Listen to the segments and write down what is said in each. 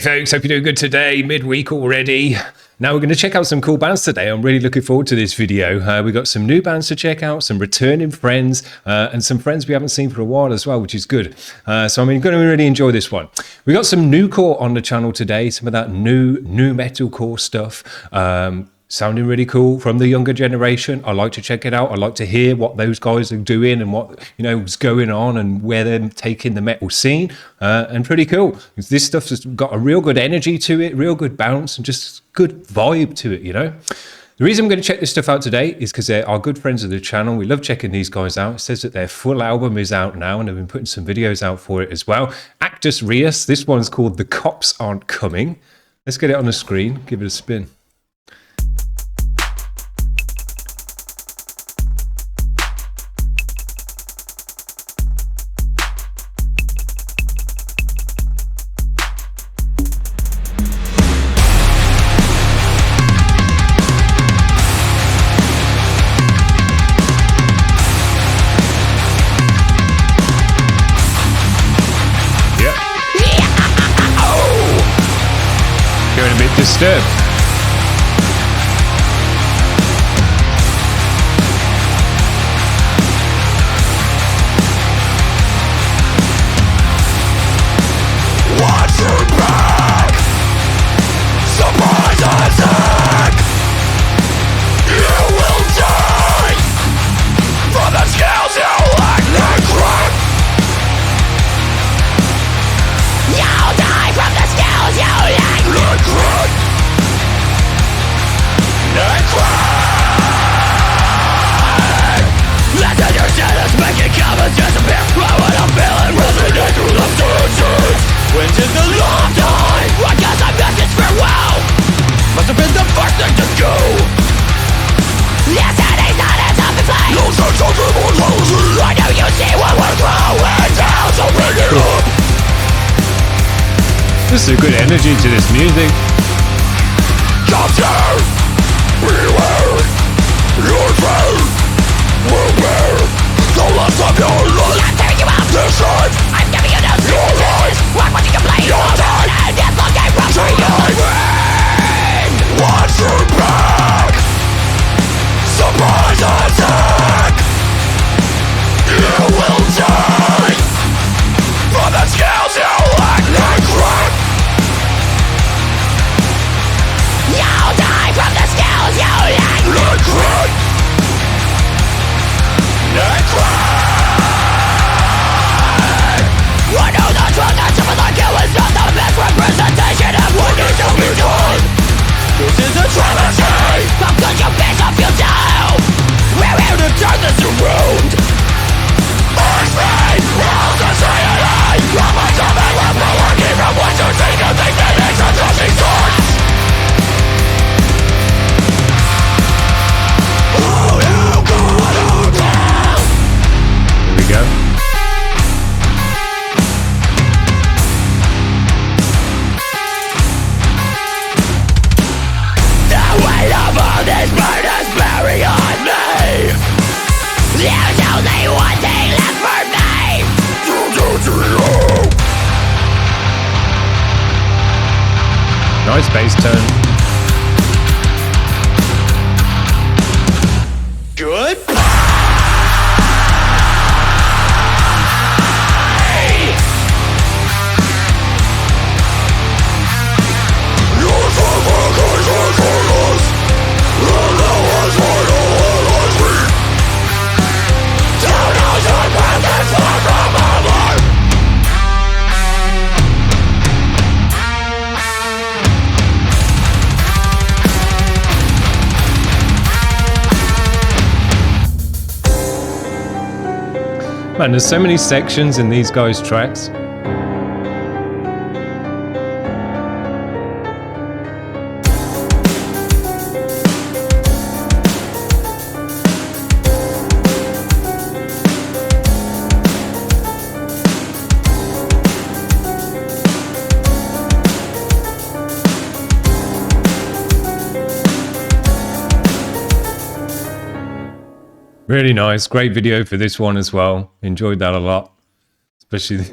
Hey folks, hope you're doing good today, midweek already. Now we're going to check out some cool bands today. I'm really looking forward to this video. We've got some new bands to check out, some returning friends, and some friends we haven't seen for a while as well, which is good. So I'm going to really enjoy this one. We got some new core on the channel today, some of that new metalcore stuff. Sounding really cool from the younger generation. I like to check it out. I like to hear what those guys are doing and what is going on and where they're taking the metal scene. And pretty cool. This stuff has got a real good energy to it, real good bounce, and just good vibe to it. The reason I'm going to check this stuff out today is because they're our good friends of the channel. We love checking these guys out. It says that their full album is out now, and they've been putting some videos out for it as well. Actus Reus. This one's called "The Cops Aren't Coming." Let's get it on the screen. Give it a spin. Going a bit disturbed. Watch your back. Surprise attack. You will die from the skills you lack. Crack. You'll die from the skills you lack. Crack. Listen your sentence, making comments disappear. Why would I feel it resonate through the senses? When did the love die? I guess I missed its farewell. Must have been the first thing to go. Yes, and he's not as up to play. No sense of immortality. I know you see what we're throwing down, so bring it up. This is a good energy to this music. Capture! Beware! Your fate will bear the last of your life. I'm tearing you out. This life. I'm giving you no your life. What would you complain? Your time. And it's looking from for you. Watch your back. Surprise attack. You will die from the skills you lack. Crack. You'll die from the skills you lack. Crack. I know the truth that someone like you is not the best representation of what needs to be done. This is a travesty. How could you be so futile? We're here to turn this around. Earth me, world society. I'm a dummy with my working from what you see to think that makes a trusting source. Oh, you gotta go. Here we go. The weight of all this burdens bearing on me. There's only one thing left for me. Nice bass tone. Goodbye. Man, there's so many sections in these guys' tracks. Really nice. Great video for this one as well. Enjoyed that a lot. Especially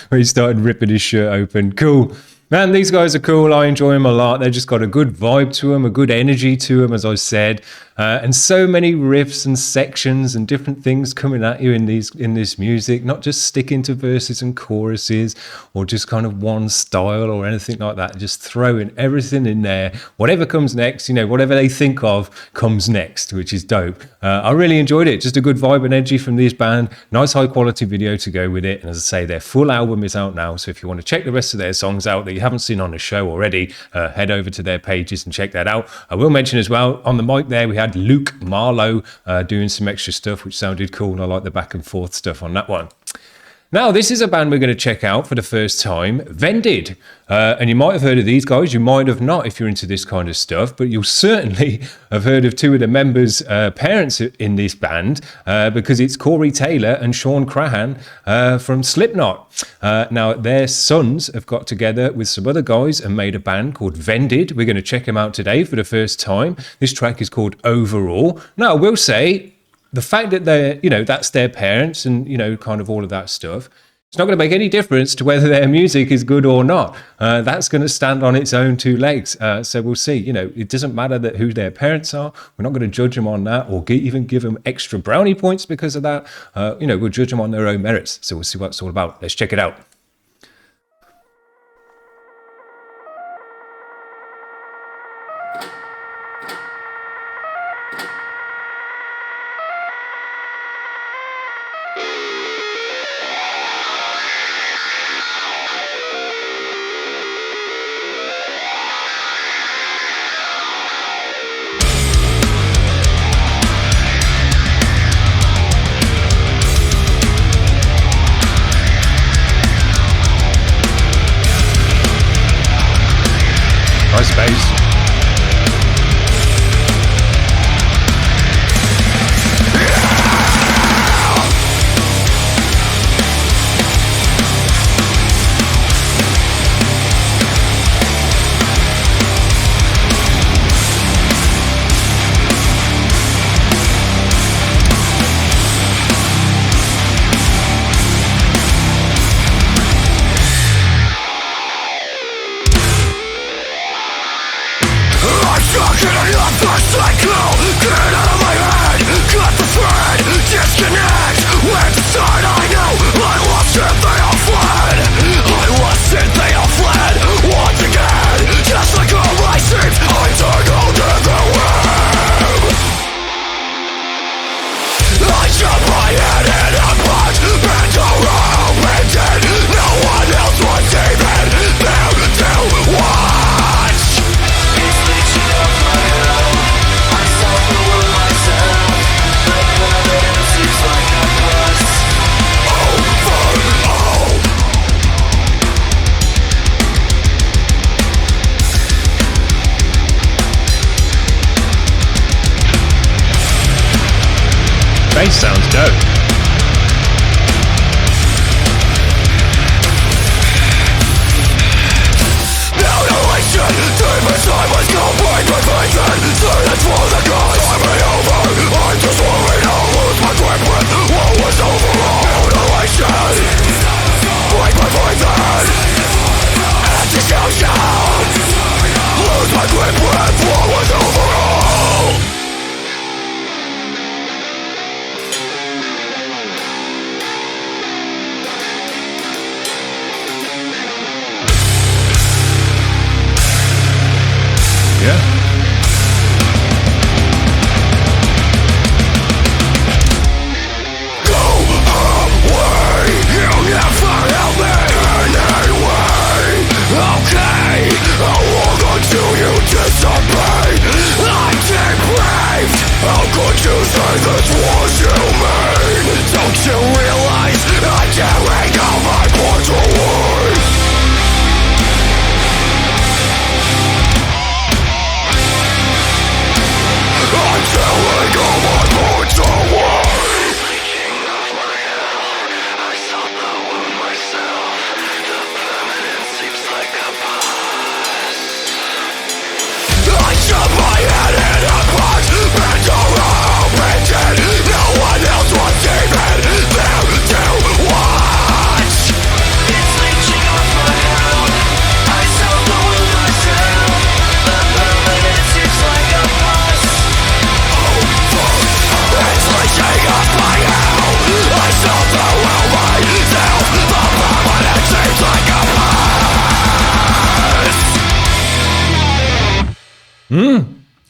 when he started ripping his shirt open. Cool. Man, these guys are cool. I enjoy them a lot. They've just got a good vibe to them, a good energy to them, as I said, and so many riffs and sections and different things coming at you in this music. Not just sticking to verses and choruses or just kind of one style or anything like that. Just throwing everything in there. Whatever comes next, whatever they think of comes next, which is dope. I really enjoyed it. Just a good vibe and energy from this band. Nice high quality video to go with it. And as I say, their full album is out now. So if you want to check the rest of their songs out that you haven't seen on the show already, head over to their pages and check that out. I will mention as well, on the mic there, we had Luke Marlowe doing some extra stuff, which sounded cool. And I like the back and forth stuff on that one. Now, this is a band we're going to check out for the first time, Vended. And you might have heard of these guys, you might have not if you're into this kind of stuff, but you'll certainly have heard of two of the members' parents in this band, because it's Corey Taylor and Sean Crahan from Slipknot. Now, their sons have got together with some other guys and made a band called Vended. We're going to check them out today for the first time. This track is called Overall. Now, I will say, the fact that they're, that's their parents and, kind of all of that stuff, it's not going to make any difference to whether their music is good or not. That's going to stand on its own two legs. So we'll see. It doesn't matter who their parents are. We're not going to judge them on that or even give them extra brownie points because of that. We'll judge them on their own merits. So we'll see what it's all about. Let's check it out. Nice bass.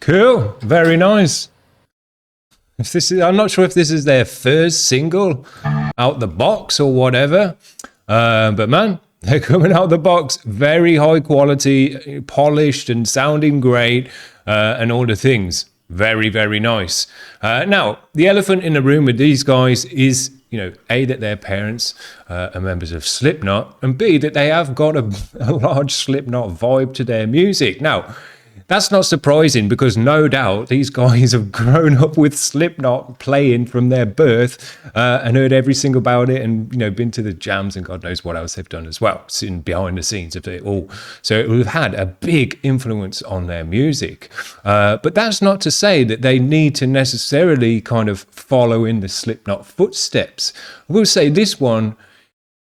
Cool. Very nice. I'm not sure if this is their first single out the box or whatever, but man, they're coming out the box very high quality, polished and sounding great, and all the things. Very, very nice. Now, the elephant in the room with these guys is, A, that their parents are members of Slipknot, and B, that they have got a large Slipknot vibe to their music. Now, that's not surprising because no doubt these guys have grown up with Slipknot playing from their birth and heard every single about it and, been to the jams and God knows what else they've done as well, sitting behind the scenes of it all. So it would have had a big influence on their music. But that's not to say that they need to necessarily kind of follow in the Slipknot footsteps. I will say this one,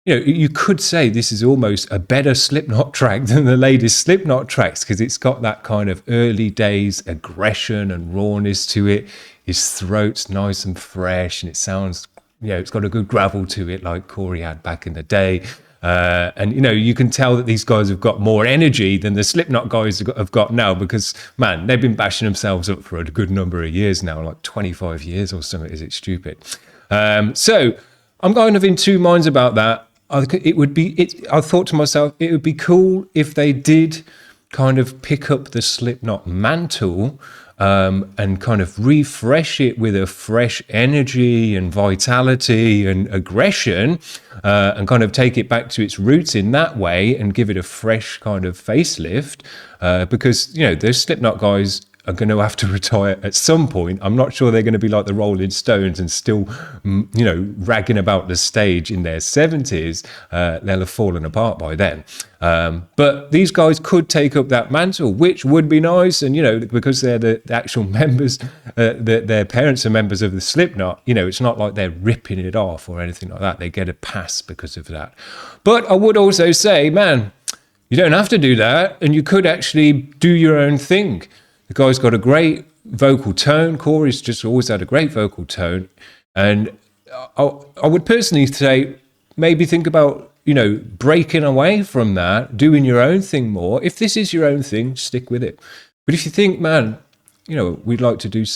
you could say this is almost a better Slipknot track than the latest Slipknot tracks because it's got that kind of early days aggression and rawness to it. His throat's nice and fresh and it sounds, it's got a good gravel to it like Corey had back in the day. And, you can tell that these guys have got more energy than the Slipknot guys have got now because, man, they've been bashing themselves up for a good number of years now, like 25 years or something. Is it stupid? So I'm kind of in two minds about that. I thought to myself, it would be cool if they did kind of pick up the Slipknot mantle and kind of refresh it with a fresh energy and vitality and aggression and kind of take it back to its roots in that way and give it a fresh kind of facelift because, those Slipknot guys are going to have to retire at some point. I'm not sure they're going to be like the Rolling Stones and still, ragging about the stage in their 70s. They'll have fallen apart by then. But these guys could take up that mantle, which would be nice. And, because they're the actual members, their parents are members of the Slipknot, it's not like they're ripping it off or anything like that. They get a pass because of that. But I would also say, man, you don't have to do that. And you could actually do your own thing. The guy's got a great vocal tone. Corey's just always had a great vocal tone. And I would personally say maybe think about, breaking away from that, doing your own thing more. If this is your own thing, stick with it. But if you think, man, we'd like to do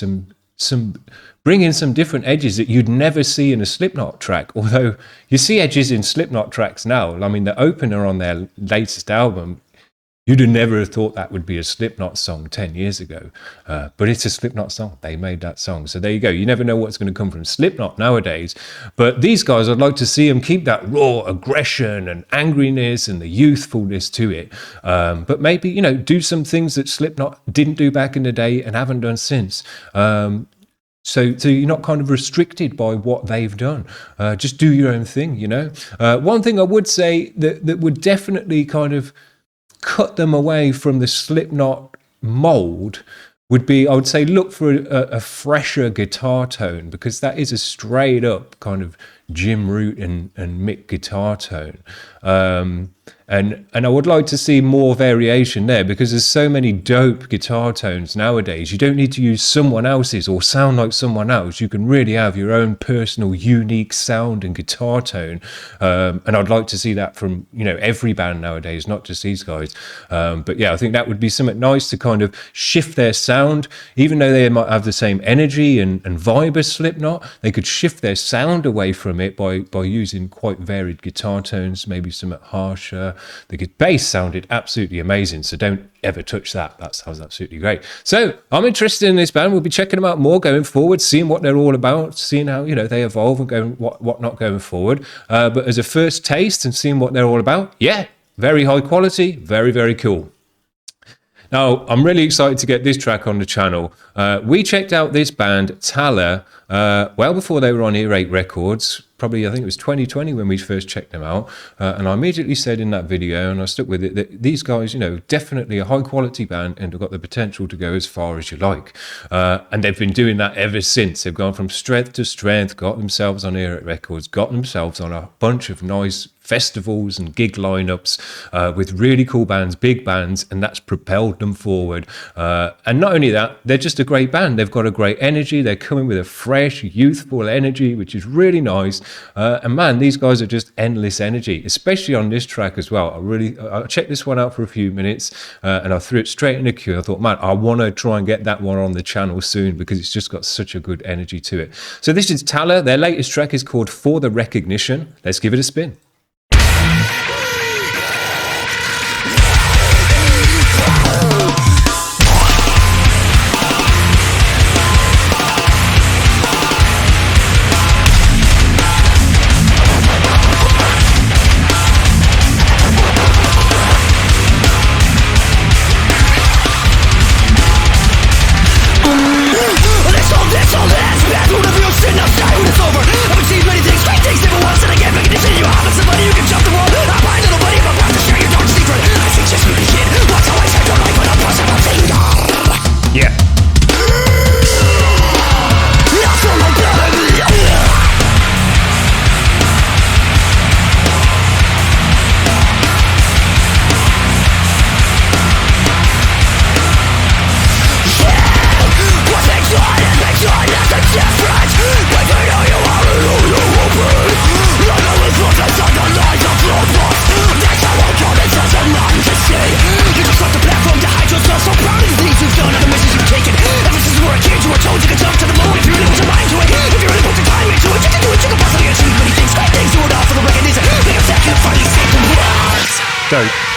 bring in some different edges that you'd never see in a Slipknot track. Although you see edges in Slipknot tracks now. I mean, the opener on their latest album, you'd have never have thought that would be a Slipknot song 10 years ago. But it's a Slipknot song. They made that song. So there you go. You never know what's going to come from Slipknot nowadays. But these guys, I'd like to see them keep that raw aggression and angriness and the youthfulness to it. But maybe, do some things that Slipknot didn't do back in the day and haven't done since. So you're not kind of restricted by what they've done. Just do your own thing, One thing I would say that would definitely kind of cut them away from the Slipknot mold would be, I would say, look for a fresher guitar tone because that is a straight up kind of Jim Root and Mick guitar tone. And I would like to see more variation there because there's so many dope guitar tones nowadays. You don't need to use someone else's or sound like someone else. You can really have your own personal, unique sound and guitar tone. And I'd like to see that from, every band nowadays, not just these guys. But yeah, I think that would be something nice to kind of shift their sound. Even though they might have the same energy and vibe as Slipknot, they could shift their sound away from it by using quite varied guitar tones, maybe something harsher. The bass sounded absolutely amazing, so don't ever touch that. That sounds absolutely great. So I'm interested in this band. We'll be checking them out more going forward, seeing what they're all about, seeing how they evolve and going what not going forward. But as a first taste and seeing what they're all about, yeah, very high quality, very, very cool. Now, I'm really excited to get this track on the channel. We checked out this band, Tallah, well before they were on Earache Records. Probably, I think it was 2020 when we first checked them out. And I immediately said in that video, and I stuck with it, that these guys, definitely a high quality band and have got the potential to go as far as you like. And they've been doing that ever since. They've gone from strength to strength, got themselves on Earache Records, got themselves on a bunch of nice festivals and gig lineups with really cool bands, big bands, and that's propelled them forward. And not only that, they're just a great band. They've got a great energy. They're coming with a fresh, youthful energy, which is really nice. And man, these guys are just endless energy, especially on this track as well. I checked this one out for a few minutes and I threw it straight in the queue. I thought, man, I want to try and get that one on the channel soon because it's just got such a good energy to it. So this is Tallah. Their latest track is called For the Recognition. Let's give it a spin. Dope.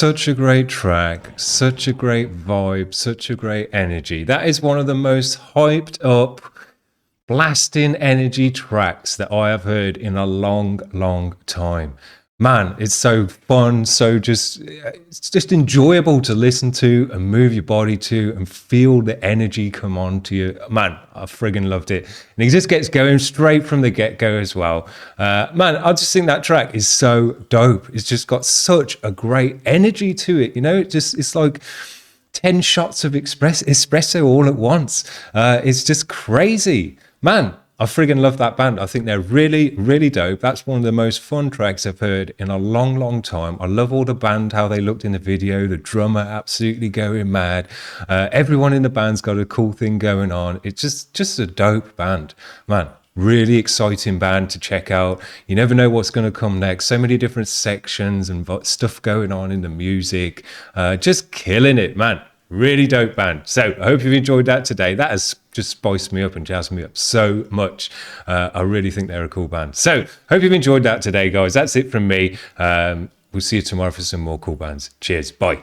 Such a great track, such a great vibe, such a great energy. That is one of the most hyped up, blasting energy tracks that I have heard in a long, long time. Man, it's so fun, it's just enjoyable to listen to and move your body to and feel the energy come on to you. Man, I friggin' loved it. And it just gets going straight from the get-go as well. Man, I just think that track is so dope. It's just got such a great energy to it, you know? It's like 10 shots of espresso all at once. It's just crazy. Man, I friggin' love that band. I think they're really, really dope. That's one of the most fun tracks I've heard in a long, long time. I love all the band, how they looked in the video, the drummer absolutely going mad. Everyone in the band's got a cool thing going on. It's just a dope band, man. Really exciting band to check out. You never know what's going to come next. So many different sections and stuff going on in the music. Just killing it, man. Really dope band. So I hope you've enjoyed that today. That has just spiced me up and jazzed me up so much. I really think they're a cool band. So hope you've enjoyed that today, guys. That's it from me. We'll see you tomorrow for some more cool bands. Cheers. Bye.